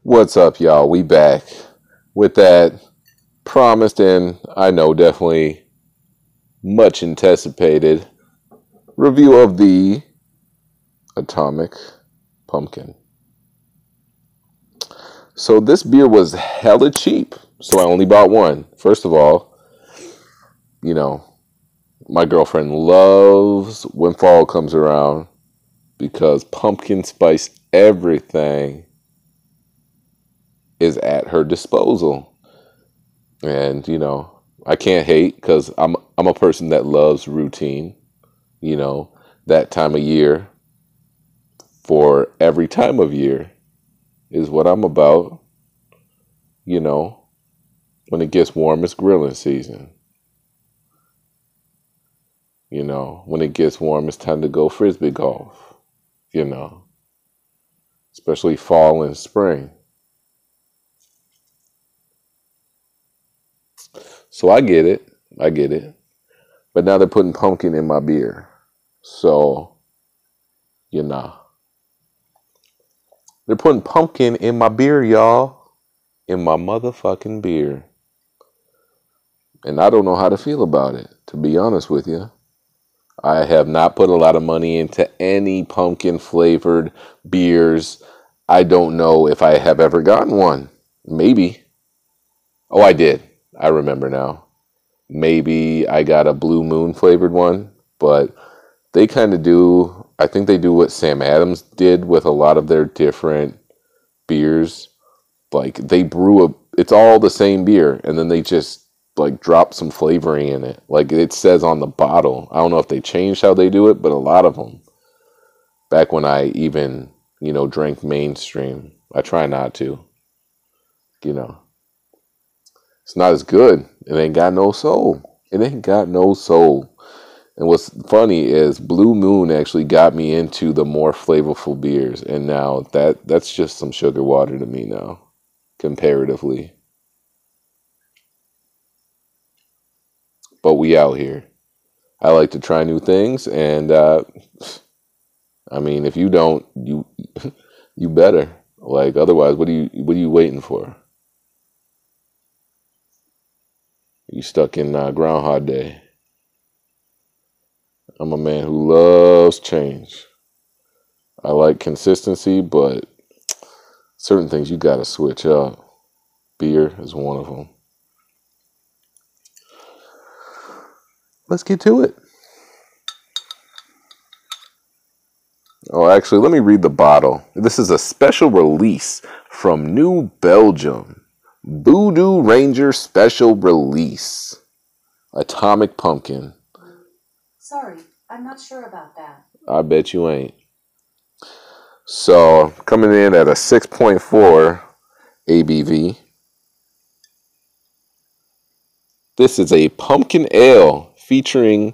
What's up, y'all? We back with that promised and I know definitely much anticipated review of the Atomic Pumpkin. So this beer was hella cheap, so I only bought one. First of all, you know, my girlfriend loves when fall comes around because pumpkin spice everything is at her disposal. And, I can't hate because I'm a person that loves routine. That time of year for every time of year is what I'm about. You know, when it gets warm, it's grilling season. When it gets warm, it's time to go frisbee golf. You know, especially fall and spring. So I get it. I get it. But now they're putting pumpkin in my beer. So, you know. They're putting pumpkin in my beer, y'all. In my motherfucking beer. And I don't know how to feel about it, to be honest with you. I have not put a lot of money into any pumpkin flavored beers. I don't know if I have ever gotten one. Maybe. Oh, I did. I remember now. Maybe I got a Blue Moon flavored one, but they kind of do, I think they do what Sam Adams did with a lot of their different beers. Like they it's all the same beer, and then they just like drop some flavoring in it. Like it says on the bottle. I don't know if they changed how they do it, but a lot of them. Back when I even, drank mainstream. I try not to. You know. It's not as good. It ain't got no soul. It ain't got no soul. And what's funny is Blue Moon actually got me into the more flavorful beers, and now that's just some sugar water to me now, comparatively. But we out here. I like to try new things, and I mean, if you don't, you better. Like otherwise, what are you waiting for? You stuck in Groundhog Day. I'm a man who loves change. I like consistency, but certain things you gotta switch up. Beer is one of them. Let's get to it. Oh, actually, let me read the bottle. This is a special release from New Belgium. Voodoo Ranger special release. Atomic Pumpkin. Sorry, I'm not sure about that. I bet you ain't. So, coming in at a 6.4 ABV. This is a pumpkin ale featuring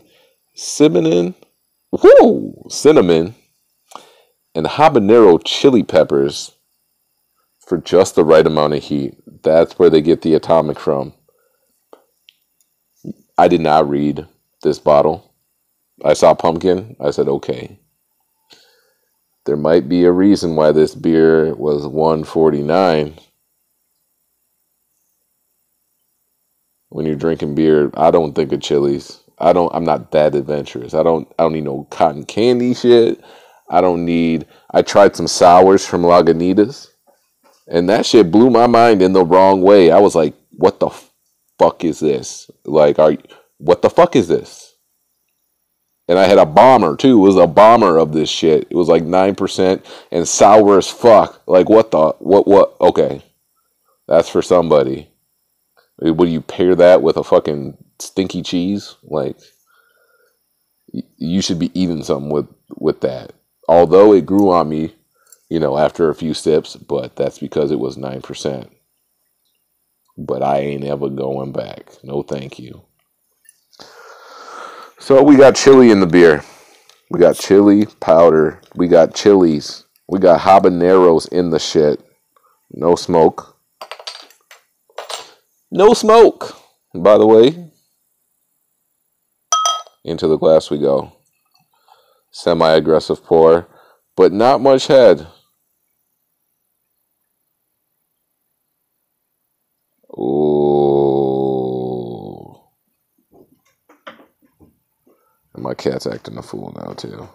cinnamon, cinnamon and habanero chili peppers for just the right amount of heat. That's where they get the atomic from. I did not read this bottle. I saw pumpkin. I said, okay. There might be a reason why this beer was $1.49. When you're drinking beer, I don't think of Chili's. I'm not that adventurous. I don't need no cotton candy shit. I tried some sours from Lagunitas, and that shit blew my mind in the wrong way. I was like, what the fuck is this? Like, what the fuck is this? And I had a bomber too. It was a bomber of this shit. It was like 9% and sour as fuck. Like, what? Okay. That's for somebody. Would you pair that with a fucking stinky cheese? Like, you should be eating something with that. Although it grew on me, after a few sips, but that's because it was 9%. But I ain't ever going back. No, thank you. So we got chili in the beer. We got chili powder. We got chilies. We got habaneros in the shit. No smoke. No smoke, by the way. Into the glass we go. Semi-aggressive pour, but not much head. My cat's acting a fool now too.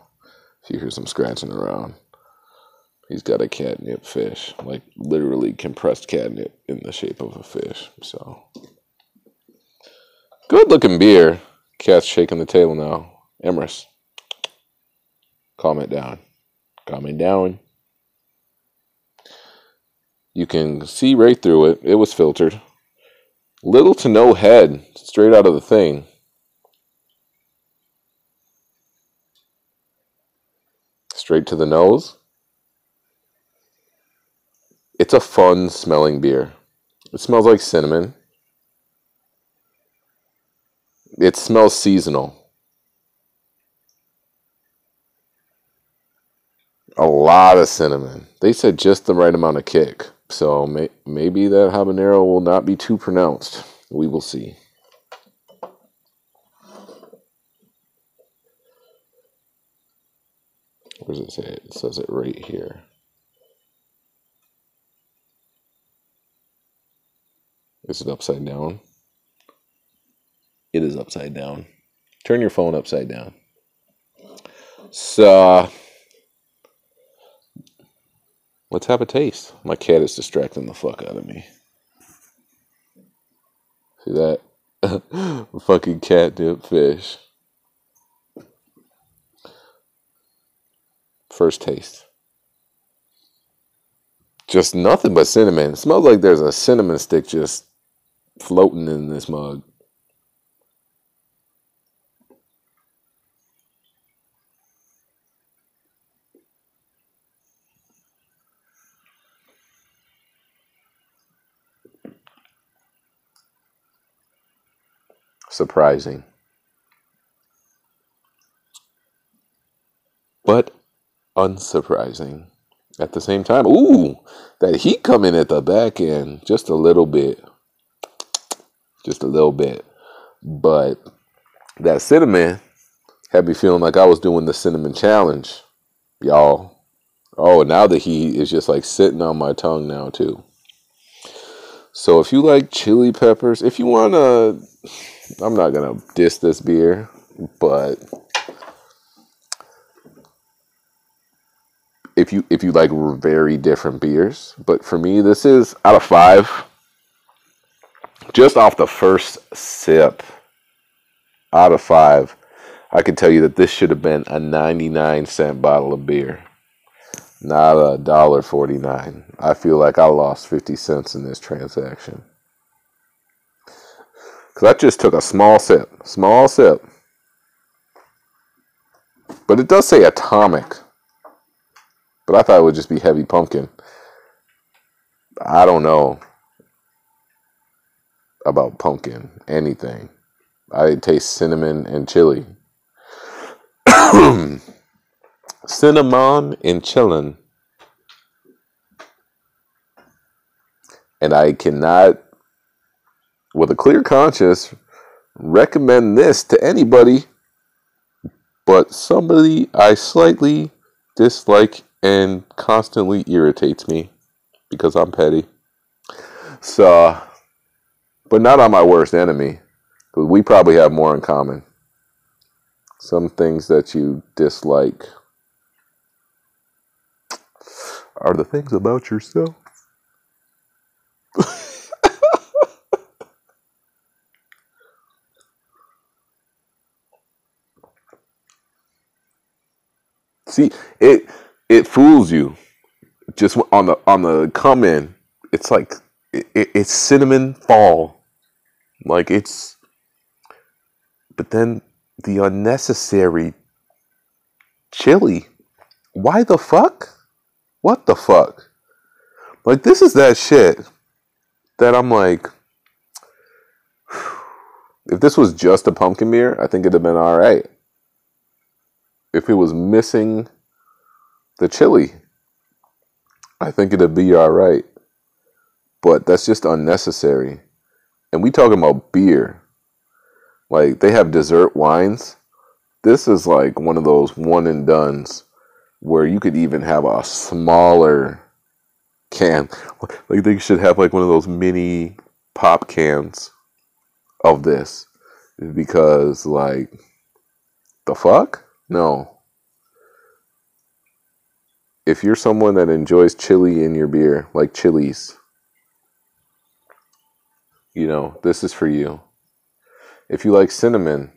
If you hear some scratching around, he's got a catnip fish, like literally compressed catnip in the shape of a fish. So good looking beer. Cat's shaking the table now. Emrys, calm it down. Calm it down. You can see right through it. It was filtered. Little to no head, straight out of the thing. Straight to the nose. It's a fun smelling beer. It smells like cinnamon. It smells seasonal. A lot of cinnamon. They said just the right amount of kick. So maybe that habanero will not be too pronounced. We will see. Where does it say it? It says it right here. Is it upside down? It is upside down. Turn your phone upside down. So, let's have a taste. My cat is distracting the fuck out of me. See that? Fucking catnip fish. First taste. Just nothing but cinnamon. It smells like there's a cinnamon stick just floating in this mug. Surprising. But unsurprising at the same time. Ooh, that heat coming at the back end just a little bit. Just a little bit. But that cinnamon had me feeling like I was doing the cinnamon challenge, y'all. Oh, now the heat is just like sitting on my tongue now too. So if you like chili peppers, if you want to, I'm not going to diss this beer, but if you like very different beers, but for me, this is out of 5. Just off the first sip, out of 5, I can tell you that this should have been a 99-cent bottle of beer, not $1.49. I feel like I lost 50 cents in this transaction. Because I just took a small sip. But it does say atomic. But I thought it would just be heavy pumpkin. I don't know about pumpkin, anything. I taste cinnamon and chili. Cinnamon and chillin'. And I cannot, with a clear conscience, recommend this to anybody but somebody I slightly dislike and constantly irritates me because I'm petty. So, but not on my worst enemy, because we probably have more in common. Some things that you dislike are the things about yourself. See, it fools you. Just on the come in, it's like it's cinnamon fall, like it's. But then the unnecessary chili. Why the fuck? What the fuck? Like, this is that shit that I'm like, if this was just a pumpkin beer, I think it'd have been alright. If it was missing the chili, I think it'd be alright. But that's just unnecessary. And we talking about beer. Like, they have dessert wines. This is like one of those one and dones where you could even have a smaller can. Like, they should have like one of those mini pop cans of this, because like The fuck? No. If you're someone that enjoys chili in your beer, like Chili's, this is for you. If you like cinnamon,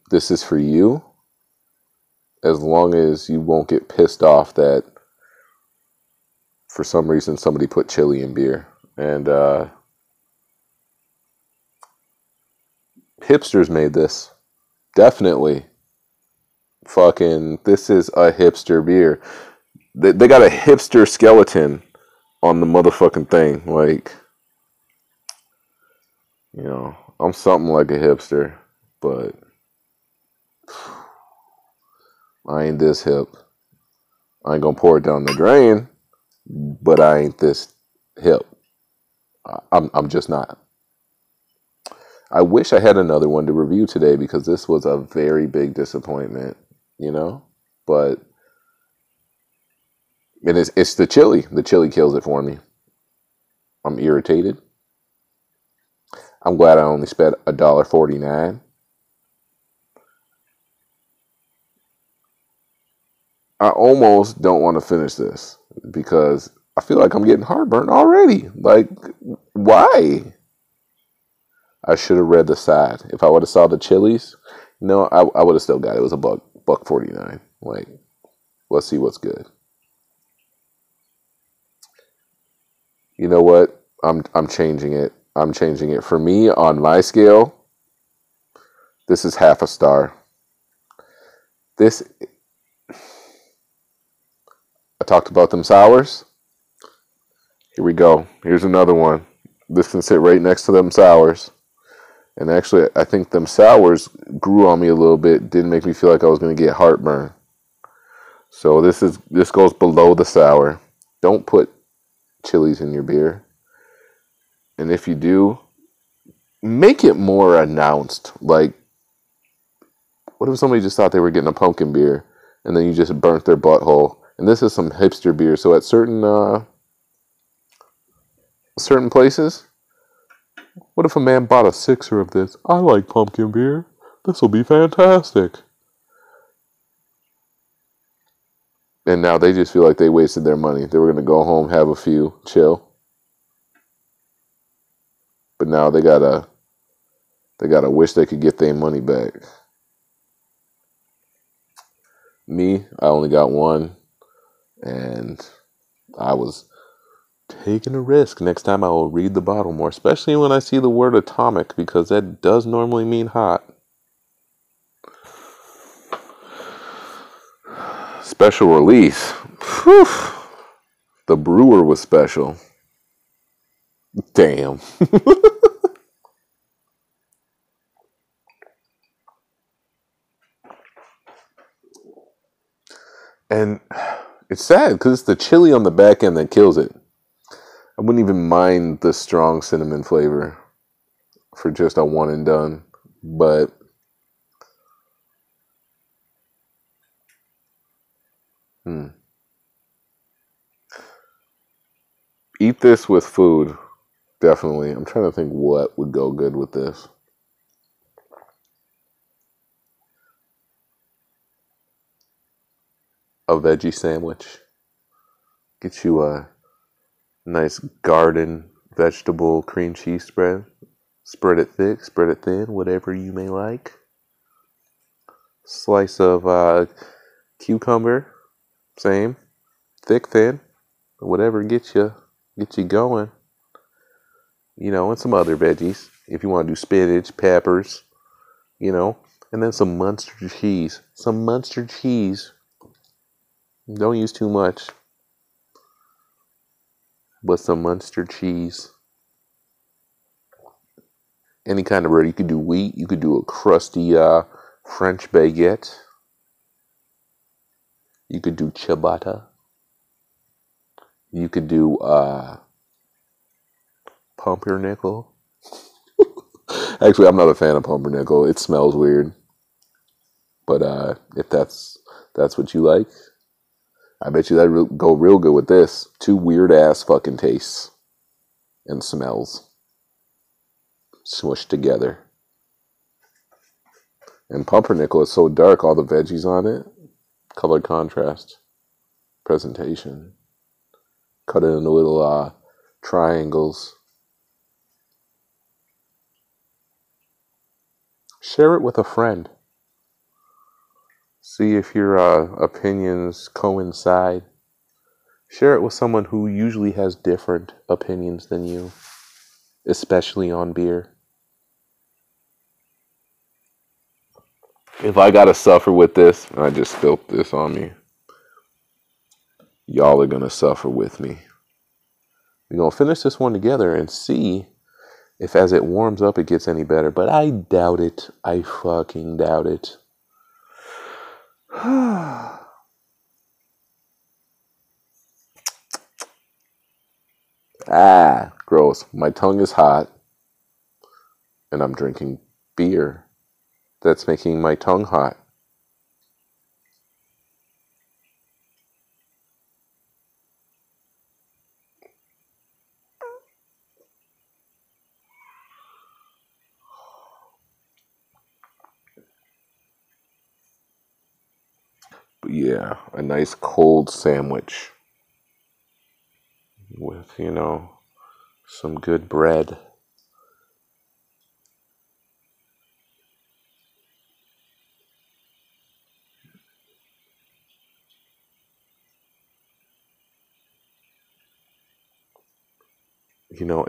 this is for you. As long as you won't get pissed off that for some reason somebody put chili in beer. And hipsters made this. Definitely. Fucking, this is a hipster beer. They got a hipster skeleton on the motherfucking thing. Like, I'm something like a hipster, but I ain't this hip. I ain't gonna pour it down the drain, but I ain't this hip. I'm just not. I wish I had another one to review today because this was a very big disappointment, But it's the chili. The chili kills it for me. I'm irritated. I'm glad I only spent $1.49. I almost don't want to finish this because I feel like I'm getting heartburn already. Like, why? I should have read the side. If I would have saw the chilies, I would have still got it. It was $1.49. Like, let's see what's good. You know what? I'm changing it. I'm changing it. For me, on my scale, this is half a star. I talked about them sours. Here we go. Here's another one. This can sit right next to them sours. And actually, I think them sours grew on me a little bit. Didn't make me feel like I was going to get heartburn. So this goes below the sour. Don't put chilies in your beer. And if you do, make it more announced. Like, what if somebody just thought they were getting a pumpkin beer and then you just burnt their butthole? And this is some hipster beer. So at certain places, what if a man bought a sixer of this? I like pumpkin beer. This will be fantastic. And now they just feel like they wasted their money. They were going to go home, have a few, chill. But now they gotta wish they could get their money back. Me, I only got one. And I was taking a risk. Next time I will read the bottle more. Especially when I see the word atomic. Because that does normally mean hot. Special release. Whew. The brewer was special. Damn. And it's sad because it's the chili on the back end that kills it. I wouldn't even mind the strong cinnamon flavor for just a one and done. But eat this with food. Definitely. I'm trying to think what would go good with this. A veggie sandwich. Get you a nice garden vegetable cream cheese spread. Spread it thick, spread it thin, whatever you may like. Slice of cucumber. Same. Thick, thin. Whatever gets you going. And some other veggies. If you want to do spinach, peppers, and then some Munster cheese. Some Munster cheese. Don't use too much. But some Munster cheese. Any kind of bread. You could do wheat. You could do a crusty French baguette. You could do ciabatta. You could do pumpernickel. Actually, I'm not a fan of pumpernickel. It smells weird. But if that's what you like, I bet you that'd go real good with this. Two weird ass fucking tastes and smells smushed together. And pumpernickel is so dark, all the veggies on it, color contrast, presentation. Cut it into little triangles. Share it with a friend. See if your opinions coincide. Share it with someone who usually has different opinions than you, especially on beer. If I gotta suffer with this, and I just spilled this on me, y'all are gonna suffer with me. We're gonna finish this one together and see if as it warms up it gets any better. But I doubt it. I fucking doubt it. Gross. My tongue is hot. And I'm drinking beer. That's making my tongue hot. But yeah, a nice cold sandwich with, some good bread.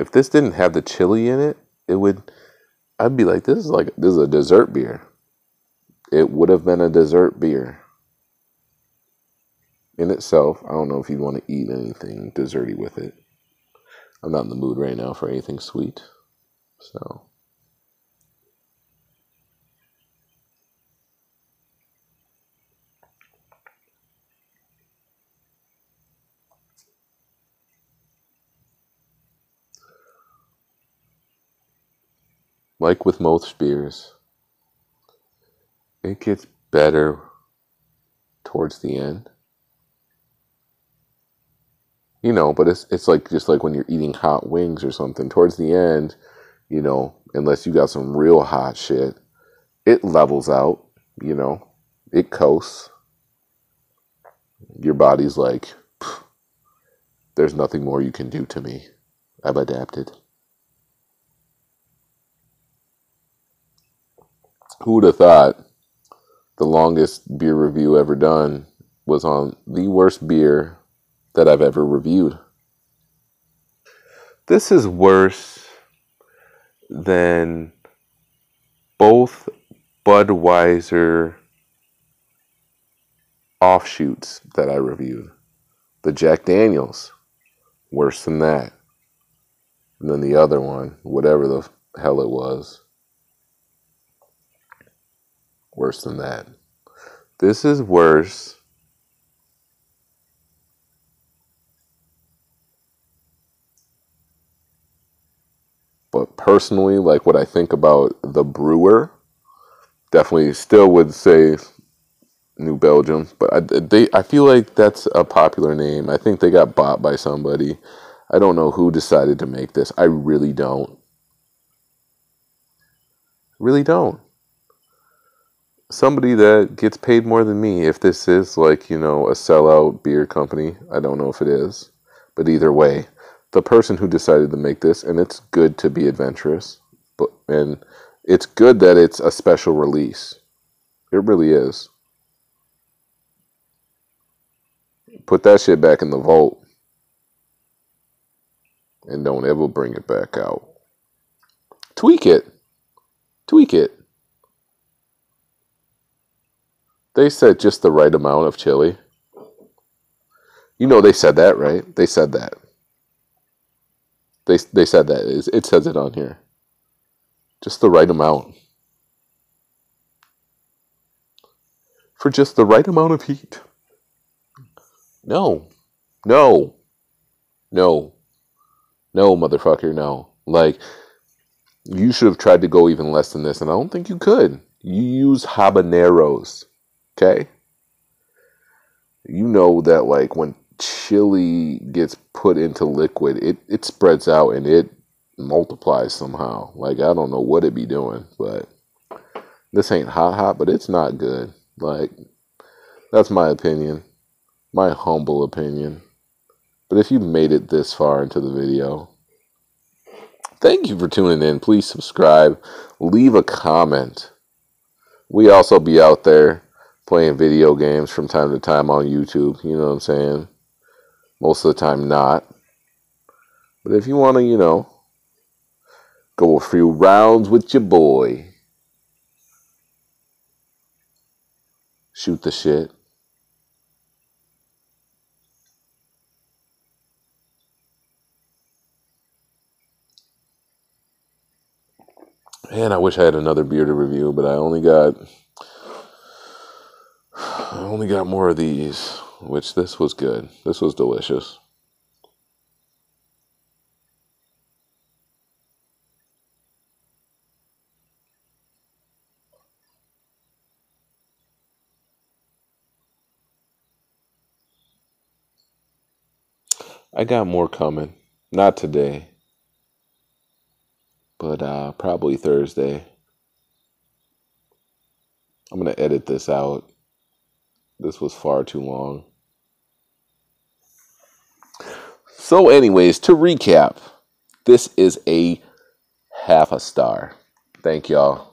If this didn't have the chili in it, I'd be like, this is a dessert beer. It would have been a dessert beer. In itself, I don't know if you'd want to eat anything desserty with it. I'm not in the mood right now for anything sweet. So. Like with most beers, it gets better towards the end. But it's like just like when you're eating hot wings or something. Towards the end, unless you got some real hot shit, it levels out, it coasts. Your body's like, there's nothing more you can do to me. I've adapted. Who would have thought the longest beer review ever done was on the worst beer that I've ever reviewed? This is worse than both Budweiser offshoots that I reviewed. The Jack Daniels, worse than that. And then the other one, whatever the hell it was, worse than that. This is worse. But personally, like what I think about the brewer, definitely still would say New Belgium. But I feel like that's a popular name. I think they got bought by somebody. I don't know who decided to make this. I really don't. Really don't. Somebody that gets paid more than me. If this is like, a sellout beer company, I don't know if it is. But either way, the person who decided to make this, and it's good to be adventurous, and it's good that it's a special release. It really is. Put that shit back in the vault and don't ever bring it back out. Tweak it. They said just the right amount of chili. They said that, right? They said that. They said that. It says it on here. Just the right amount. For just the right amount of heat. No, motherfucker, no. Like, you should have tried to go even less than this, and I don't think you could. You use habaneros, okay? You know that, like, when chili gets put into liquid, it spreads out and it multiplies somehow. Like, I don't know what it be doing, but This ain't hot, but it's not good. Like, that's my opinion. My humble opinion. But if you made it this far into the video, thank you for tuning in. Please subscribe. Leave a comment. We also be out there playing video games from time to time on YouTube. You know what I'm saying? Most of the time not. But if you want to, go a few rounds with your boy, shoot the shit. Man, I wish I had another beer to review, but I only got more of these, which this was good. This was delicious. I got more coming. Not today, but probably Thursday. I'm going to edit this out. This was far too long. So anyways, to recap, this is a half a star. Thank y'all.